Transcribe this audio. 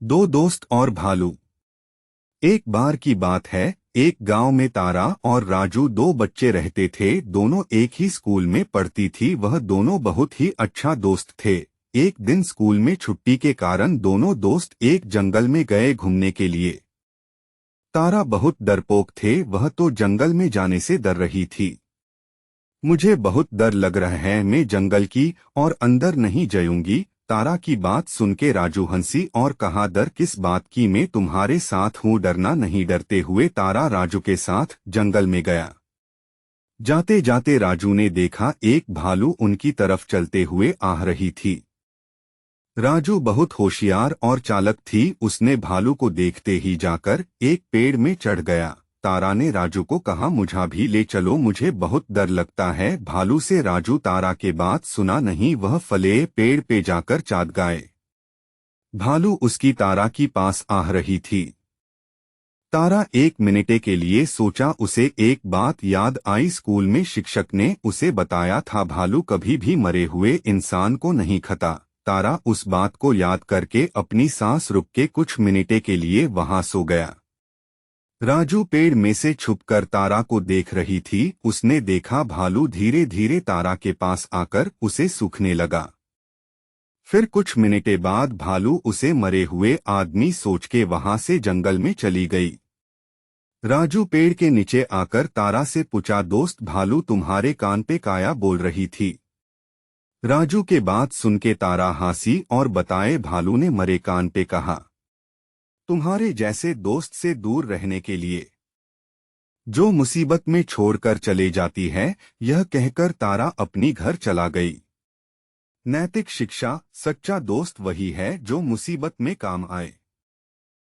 दो दोस्त और भालू। एक बार की बात है, एक गांव में तारा और राजू दो बच्चे रहते थे। दोनों एक ही स्कूल में पढ़ती थी। वह दोनों बहुत ही अच्छा दोस्त थे। एक दिन स्कूल में छुट्टी के कारण दोनों दोस्त एक जंगल में गए घूमने के लिए। तारा बहुत डरपोक थे, वह तो जंगल में जाने से डर रही थी। मुझे बहुत डर लग रहा है, मैं जंगल की और अंदर नहीं जाऊंगी। तारा की बात सुन के राजू हंसी और कहा, डर किस बात की, मैं तुम्हारे साथ हूँ, डरना नहीं। डरते हुए तारा राजू के साथ जंगल में गया। जाते जाते राजू ने देखा एक भालू उनकी तरफ चलते हुए आ रही थी। राजू बहुत होशियार और चालाक थी। उसने भालू को देखते ही जाकर एक पेड़ में चढ़ गया। तारा ने राजू को कहा, मुझे भी ले चलो, मुझे बहुत डर लगता है। भालू से राजू तारा के बात सुना नहीं, वह फले पेड़ पे जाकर चाद गए। भालू उसकी तारा की पास आ रही थी। तारा एक मिनट के लिए सोचा, उसे एक बात याद आई। स्कूल में शिक्षक ने उसे बताया था, भालू कभी भी मरे हुए इंसान को नहीं खाता। तारा उस बात को याद करके अपनी सांस रुक के कुछ मिनट के लिए वहां सो गया। राजू पेड़ में से छुपकर तारा को देख रही थी। उसने देखा भालू धीरे धीरे तारा के पास आकर उसे सूखने लगा। फिर कुछ मिनट बाद भालू उसे मरे हुए आदमी सोच के वहां से जंगल में चली गई। राजू पेड़ के नीचे आकर तारा से पूछा, दोस्त भालू तुम्हारे कान पे काया बोल रही थी। राजू के बात सुन के तारा हंसी और बताए, भालू ने मरे कान पे कहा, तुम्हारे जैसे दोस्त से दूर रहने के लिए, जो मुसीबत में छोड़कर चले जाती है। यह कहकर तारा अपनी घर चला गई। नैतिक शिक्षा, सच्चा दोस्त वही है जो मुसीबत में काम आए।